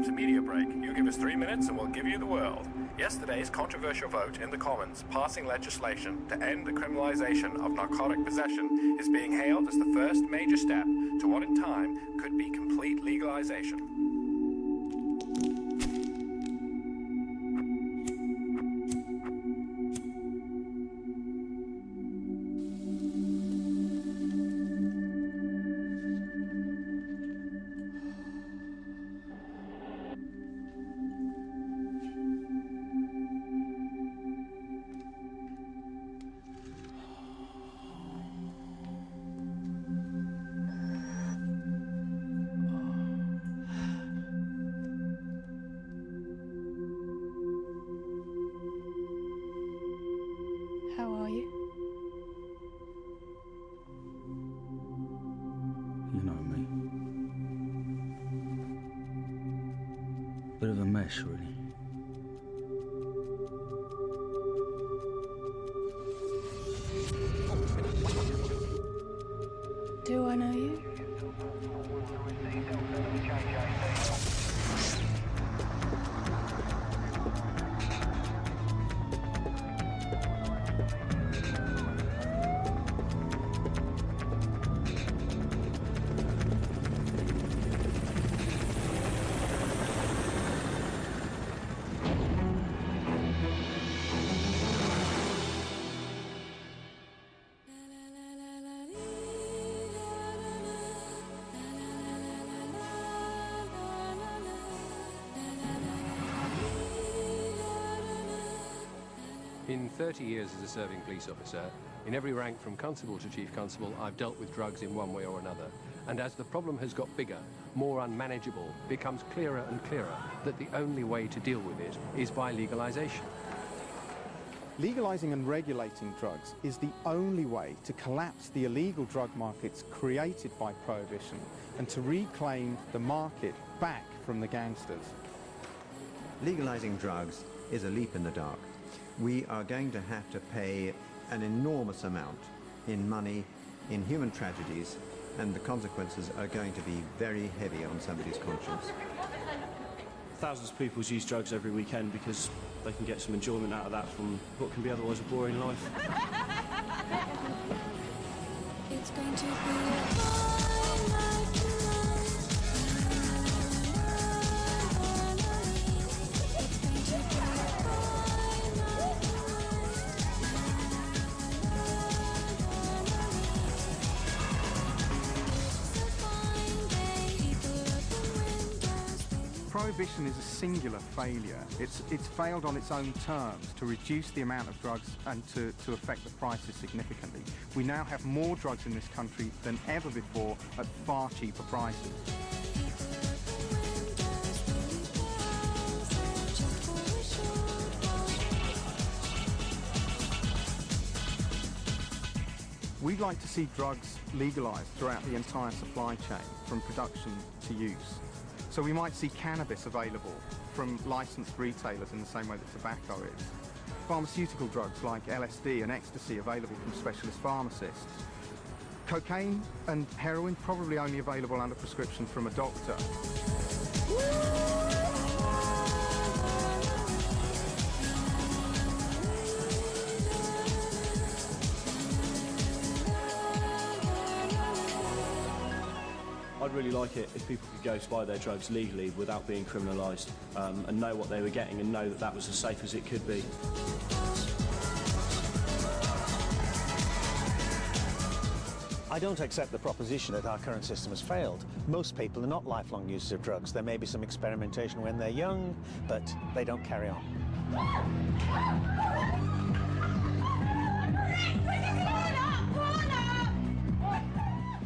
Times media break. You give us 3 minutes and we'll give you the world. Yesterday's controversial vote in the Commons passing legislation to end the criminalisation of narcotic possession is being hailed as the first major step to what in time could be complete legalisation. How are you? You know me. Bit of a mess, really. Do I know you? In 30 years as a serving police officer, in every rank from constable to chief constable, I've dealt with drugs in one way or another. And as the problem has got bigger, more unmanageable, it becomes clearer and clearer that the only way to deal with it is by legalisation. Legalising and regulating drugs is the only way to collapse the illegal drug markets created by prohibition and to reclaim the market back from the gangsters. Legalising drugs is a leap in the dark. We are going to have to pay an enormous amount in money, in human tragedies, and the consequences are going to be very heavy on somebody's conscience. Thousands of people use drugs every weekend because they can get some enjoyment out of that from what can be otherwise a boring life. It's going to be a fine life tonight. It's going to be a fine life tonight. It's a fine day. People open windows. Prohibition is a singular failure. It's failed on its own terms to reduce the amount of drugs and to affect the prices significantly. We now have more drugs in this country than ever before at far cheaper prices. We'd like to see drugs legalised throughout the entire supply chain, from production to use. So we might see cannabis available from licensed retailers in the same way that tobacco is. Pharmaceutical drugs like LSD and ecstasy available from specialist pharmacists. Cocaine and heroin probably only available under prescription from a doctor. I'd really like it if people could go to buy their drugs legally without being criminalised, and know what they were getting and know that that was as safe as it could be. I don't accept the proposition that our current system has failed. Most people are not lifelong users of drugs. There may be some experimentation when they're young, but they don't carry on.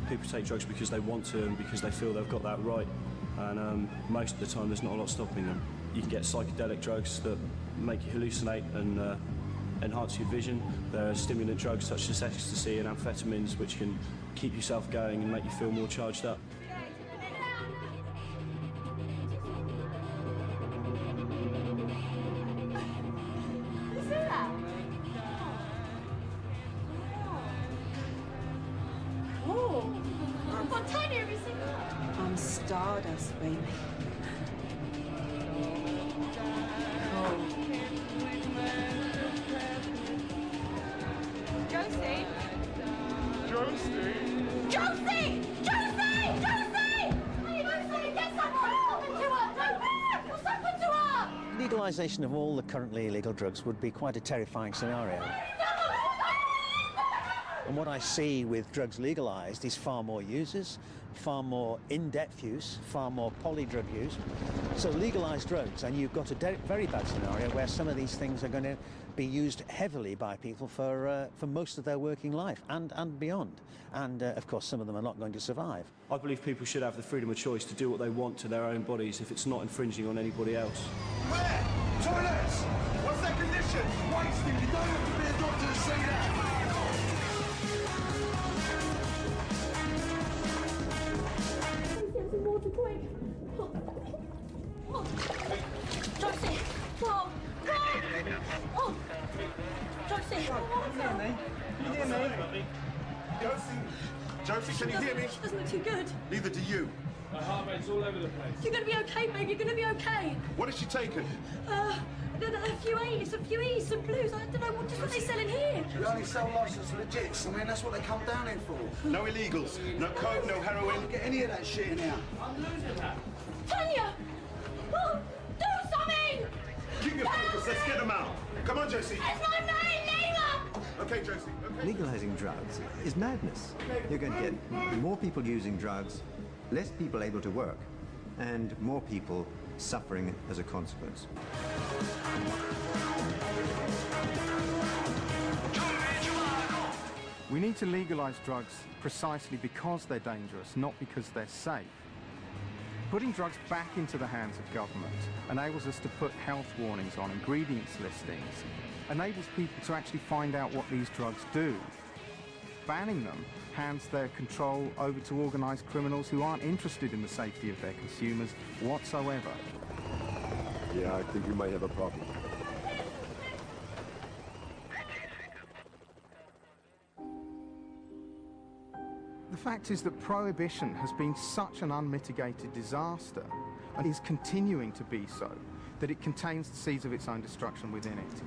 People take drugs because they want to and because they feel they've got that right, and most of the time there's not a lot stopping them. You can get psychedelic drugs that make you hallucinate and enhance your vision. There are stimulant drugs such as ecstasy and amphetamines which can keep yourself going and make you feel more charged up. I'm stardust, baby. Josie? Josie! Josie! Josie! Josie! Hey, Josie, get someone! What's happened to her? What's happened to her? Legalisation of all the currently illegal drugs would be quite a terrifying scenario. And what I see with drugs legalised is far more users, far more in-depth use, far more polydrug use. So legalised drugs, and you've got a very bad scenario where some of these things are going to be used heavily by people for most of their working life and beyond. And of course, some of them are not going to survive. I believe people should have the freedom of choice to do what they want to their own bodies if it's not infringing on anybody else. Where? Toilets! What's their condition? Wasting. You don't have to be a doctor to say that. Get some water, quick. Josie! Mom! Mom! Oh! Josie! Can you hear me? Josie, can you hear me? She doesn't look too good. Neither do you. My heart rate's all over the place. You're going to be okay, babe. You're going to be okay. What has she taken? A few A's, some blues. I don't know, just what they sell in here. We only sell licensed legits. I mean, that's what they come down here for. No illegals. No coke, no heroin. Don't get any of that shit in here. I'm losing that. Tanya! Mom, do something! Keep your focus. Let's get them out. Come on, Josie. It's not mine, Lima! Okay, Josie. Okay. Legalizing drugs is madness. You're going to get more people using drugs, less people able to work, and more people suffering as a consequence. We need to legalize drugs precisely because they're dangerous, not because they're safe. Putting drugs back into the hands of government enables us to put health warnings on ingredients listings, enables people to actually find out what these drugs do. Banning them hands their control over to organised criminals who aren't interested in the safety of their consumers whatsoever. Yeah, I think we might have a problem. The fact is that prohibition has been such an unmitigated disaster, and is continuing to be so, that it contains the seeds of its own destruction within it.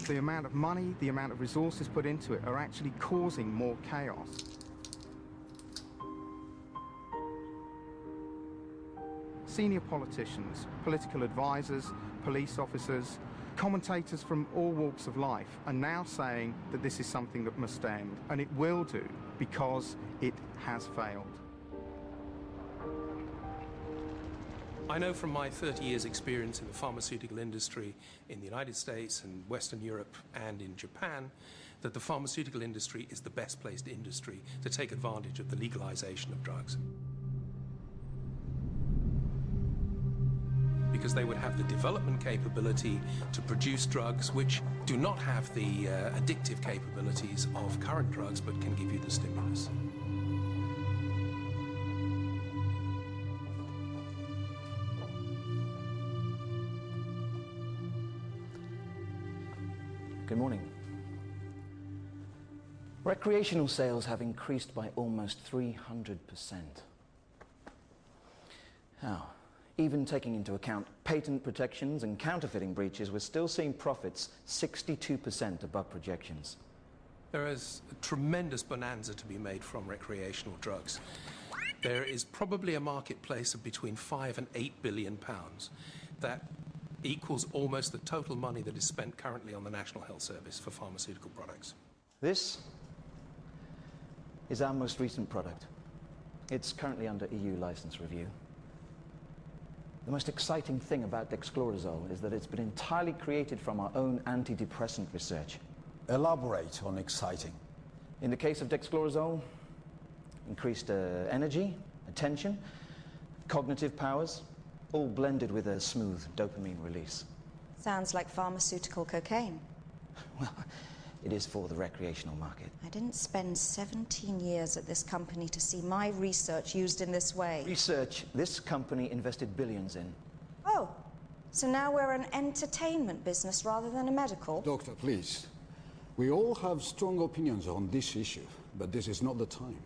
The amount of money, the amount of resources put into it are actually causing more chaos. Senior politicians, political advisors, police officers, commentators from all walks of life are now saying that this is something that must end, and it will do because it has failed. I know from my 30 years' experience in the pharmaceutical industry in the United States and Western Europe and in Japan that the pharmaceutical industry is the best placed industry to take advantage of the legalization of drugs. Because they would have the development capability to produce drugs which do not have the addictive capabilities of current drugs but can give you the stimulus. Good morning. Recreational sales have increased by almost 300%. How? Even taking into account patent protections and counterfeiting breaches, we're still seeing profits 62% above projections. There is a tremendous bonanza to be made from recreational drugs. There is probably a marketplace of between 5 and 8 billion pounds that equals almost the total money that is spent currently on the National Health Service for pharmaceutical products. This is our most recent product. It's currently under EU license review. The most exciting thing about dexclorazole is that it's been entirely created from our own antidepressant research. Elaborate on exciting. In the case of dexclorazole, increased energy, attention, cognitive powers, all blended with a smooth dopamine release. Sounds like pharmaceutical cocaine. Well, it is for the recreational market. I didn't spend 17 years at this company to see my research used in this way. Research this company invested billions in. Oh, so now we're an entertainment business rather than a medical? Doctor, please. We all have strong opinions on this issue, but this is not the time.